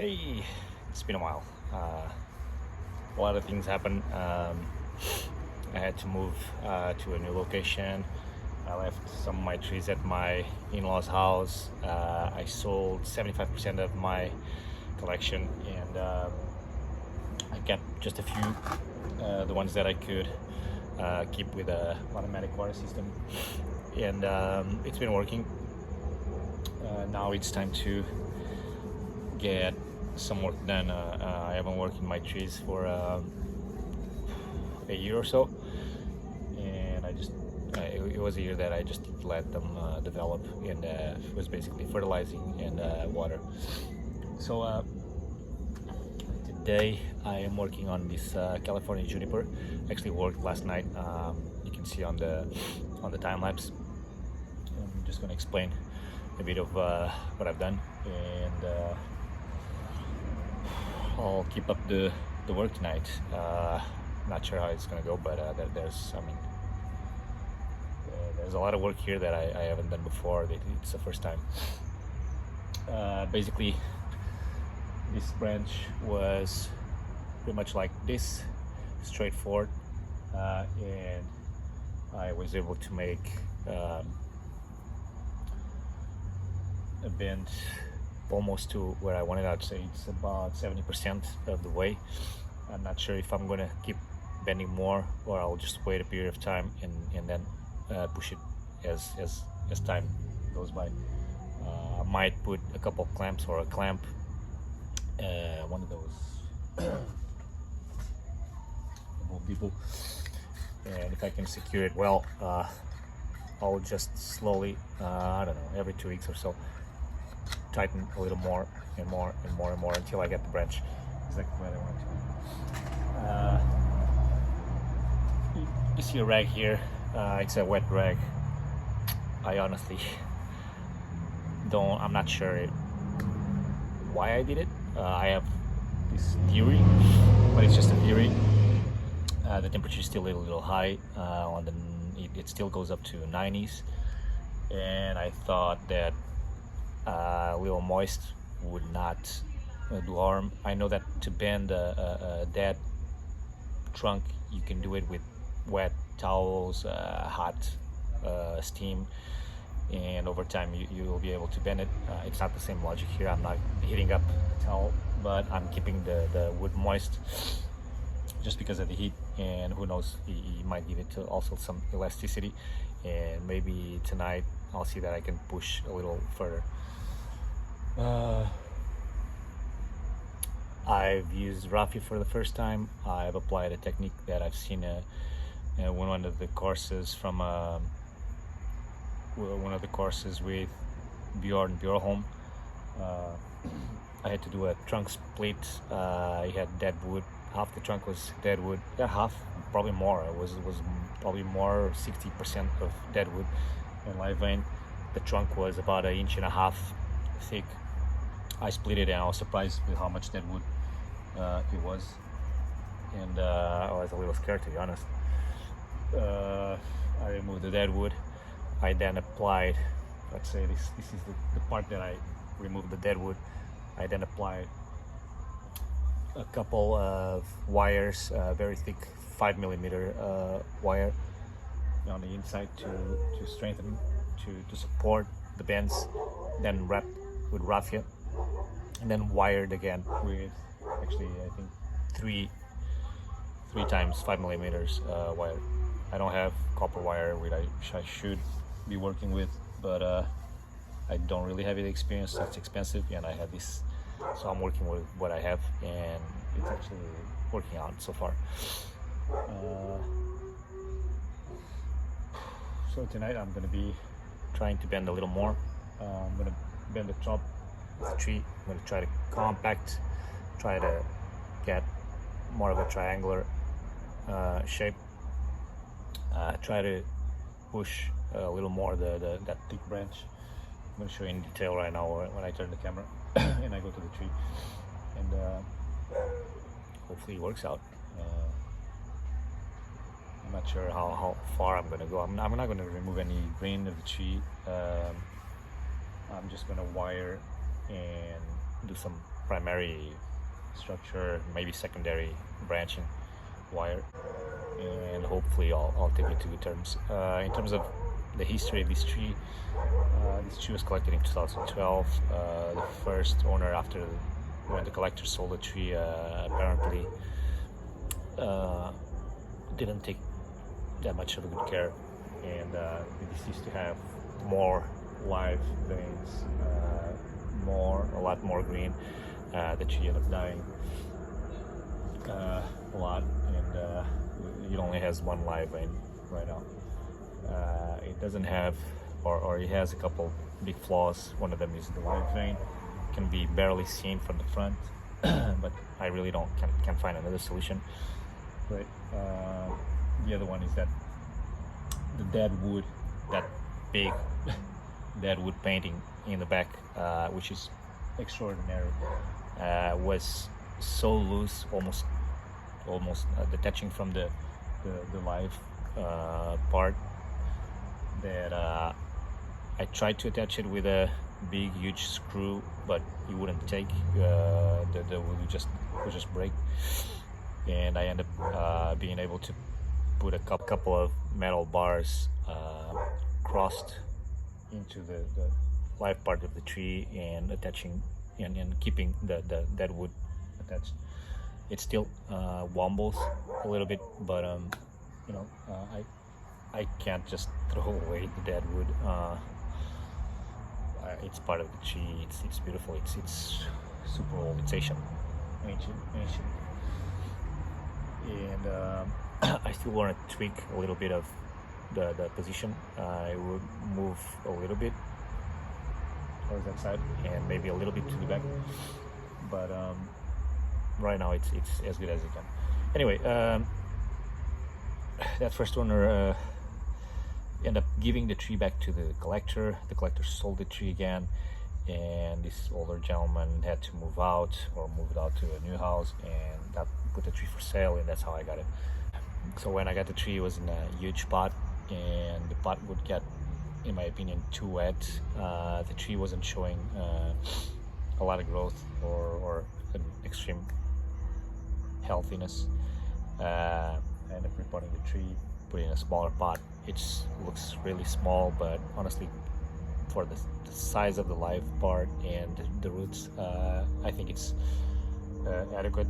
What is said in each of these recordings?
Hey, it's been a while. A lot of things happened. I had to move to a new location. I left some of my trees at my in-laws' house. I sold 75% of my collection, and I kept just a few, the ones that I could keep with a automatic water system, and it's been working. Now it's time to get some work done. I haven't worked in my trees for a year or so, and it was a year that I just let them develop, and was basically fertilizing and water. So today I am working on this California juniper. Actually worked last night. You can see on the time lapse. I'm just going to explain a bit of what I've done, and I'll keep up the work tonight. Not sure how it's gonna go, but there's a lot of work here that I haven't done before. It's the first time. Basically, this branch was pretty much like this, straightforward, and I was able to make a bend almost to where I wanted. I'd say it's about 70% of the way. I'm not sure if I'm gonna keep bending more, or I'll just wait a period of time and then push it as time goes by. I might put a couple of clamps or a clamp, one of those people, and if I can secure it well, I'll just slowly, I don't know, every 2 weeks or so, tighten a little more and more and more and more until I get the branch exactly where I want it to be. You see a rag here. It's a wet rag. I honestly I'm not sure why I did it. I have this theory, but it's just a theory. The temperature is still a little high. It still goes up to 90s, and I thought that a little moist would not do harm. I know that to bend a dead trunk, you can do it with wet towels, hot steam, and over time you will be able to bend it. It's not the same logic here. I'm not heating up the towel, but I'm keeping the wood moist just because of the heat, and who knows, you might give it to also some elasticity, and maybe tonight I'll see that I can push a little further. I've used raffia for the first time. I've applied a technique that I've seen one of the courses from one of the courses with Bjorn Bjorholm. I had to do a trunk split. I had dead wood. Half the trunk was dead wood. Yeah, half, probably more. It was probably more, 60% of dead wood and live vein. The trunk was about 1.5 inches thick. I split it, and I was surprised with how much dead wood it was, and I was a little scared, to be honest. I removed the dead wood. I then applied, let's say this is the part that I removed the dead wood. I then applied a couple of wires, very thick 5mm wire on the inside to strengthen, to support the bends, then wrapped with raffia, and then wired again with, actually I think three times 5mm wire. I don't have copper wire, which I should be working with, but I don't really have any experience. It's expensive, and I have this, so I'm working with what I have, and it's actually working out so far. So tonight I'm going to be trying to bend a little more. I'm going to bend the top of the tree. I'm going to try to compact, try to get more of a triangular shape. Try to push a little more that thick branch. I'm going to show you in detail right now when I turn the camera and I go to the tree, and hopefully it works out. I'm not sure how far I'm going to go. I'm not going to remove any grain of the tree. I'm just going to wire and do some primary structure, maybe secondary branching wire, and hopefully I'll take it to good terms. In terms of the history of this tree was collected in 2012. The first owner, after when the collector sold the tree, apparently didn't take that much of a good care, and this used to have more live veins, a lot more green. The tree ended up dying a lot, and it only has one live vein right now. It doesn't have, or it has a couple big flaws. One of them is the live vein can be barely seen from the front, but I really can't find another solution. But the other one is that the dead wood, that big dead wood painting in the back, which is extraordinary, was so loose, almost detaching from the live part, that I tried to attach it with a big huge screw, but it wouldn't take. The wood would just break, and I ended up being able to put a couple of metal bars crossed into the live part of the tree and attaching and keeping the dead wood attached. It still wobbles a little bit, but I can't just throw away the dead wood. It's part of the tree. It's beautiful. It's super old. It's ancient, and I still want to tweak a little bit of the position. I would move a little bit towards that side and maybe a little bit to the back, but right now it's as good as it can. Anyway, that first owner ended up giving the tree back to the collector. The collector sold the tree again, and this older gentleman had to move out to a new house, and that put the tree for sale, and that's how I got it. So when I got the tree, it was in a huge pot, and the pot would get, in my opinion, too wet. The tree wasn't showing a lot of growth or an extreme healthiness. I ended up repotting the tree, putting in a smaller pot. It looks really small, but honestly, for the size of the live part and the roots, I think it's adequate,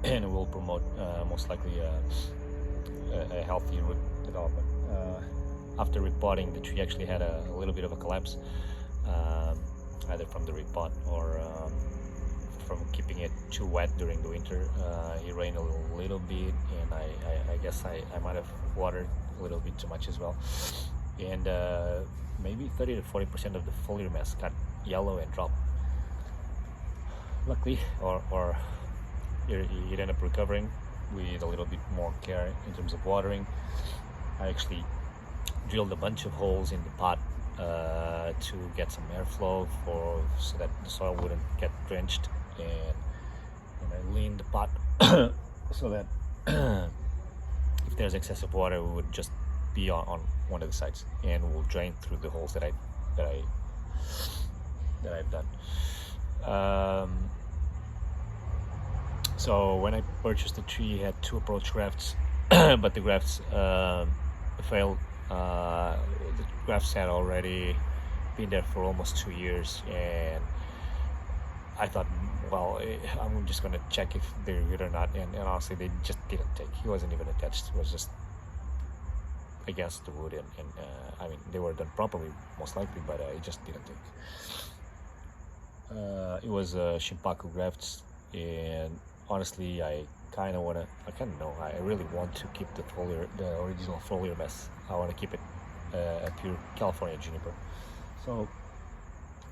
and it will promote most likely a healthy root development. After repotting, the tree actually had a little bit of a collapse, either from the repot or from keeping it too wet during the winter. It rained a little bit, and I guess I might have watered a little bit too much as well, and maybe 30 to 40% of the foliar mass got yellow and dropped. Luckily, or it ended up recovering with a little bit more care in terms of watering. I actually drilled a bunch of holes in the pot to get some airflow so that the soil wouldn't get drenched, and I leaned the pot so that if there's excessive water, it would just be on one of the sides and will drain through the holes that I've done. So when I purchased the tree, it had 2 approach grafts, but the grafts failed. The grafts had already been there for almost 2 years, and I thought, well, I'm just going to check if they're good or not, and honestly, they just didn't take. He wasn't even attached. It was just against the wood, and I mean, they were done properly, most likely, but it just didn't take. It was Shimpaku grafts, and honestly, I really want to keep the original foliar mass. I want to keep it a pure California juniper. So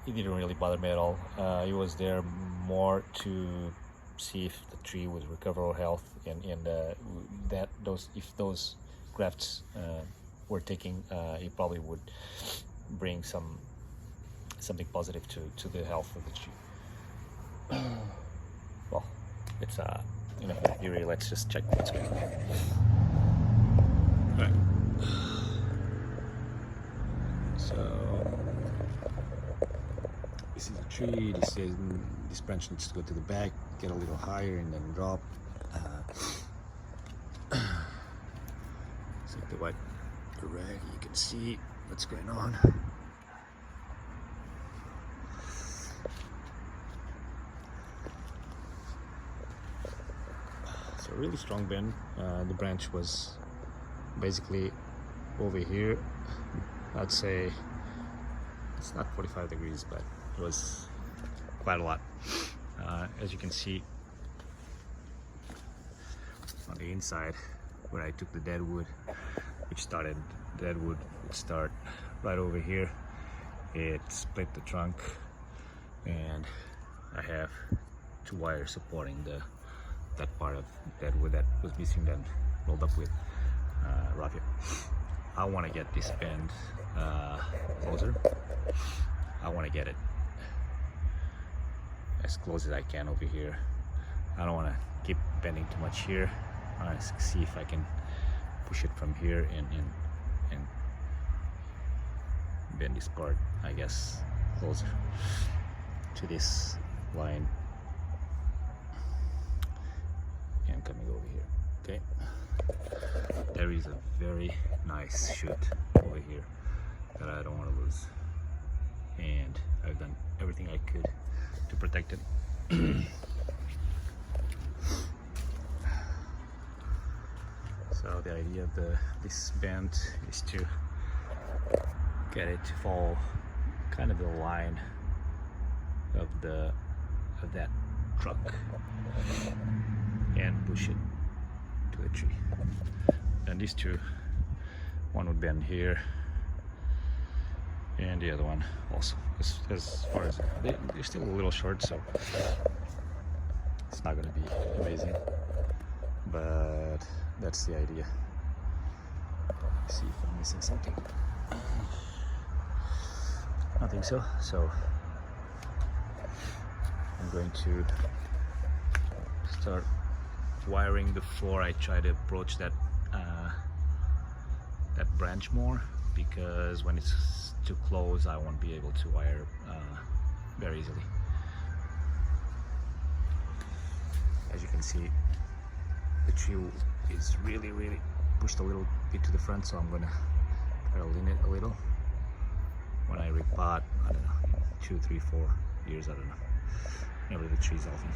it didn't really bother me at all. It was there more to see if the tree would recover or health, and if those grafts were taking, it probably would bring something positive to the health of the tree. Well, it's enough of the theory. Let's just check what's going on. All right. So this is a tree. This branch needs to go to the back, get a little higher, and then drop. It's like the white rag. You can see what's going on. It's a really strong bend. The branch was basically over here. I'd say it's not 45 degrees, but it was quite a lot. As you can see on the inside where I took the dead wood, which started would start right over here. It split the trunk, and I have 2 wires supporting that part of dead wood that was missing, then rolled up with raffia. I want to get this bend closer. I want to get it as close as I can over here. I don't want to keep bending too much here. I want to see if I can push it from here and bend this part, I guess, closer to this line. And coming over here, okay? There is a very nice shoot over here that I don't want to lose, and I've done everything I could to protect it. So the idea of this bend is to get it to fall kind of the line of that truck and push it to the tree. And these two, one would bend here and the other one also. As far as they're still a little short, so it's not going to be amazing, but that's the idea. Let's see if I'm missing something. I don't think so. So I'm going to start wiring before I try to approach that branch more, because when it's too close I won't be able to wire very easily. As you can see, the tree is really pushed a little bit to the front, so I'm gonna try to lean it a little. When I repot, I don't know, 2, 3, 4 years, I don't know, whenever the tree's healthy.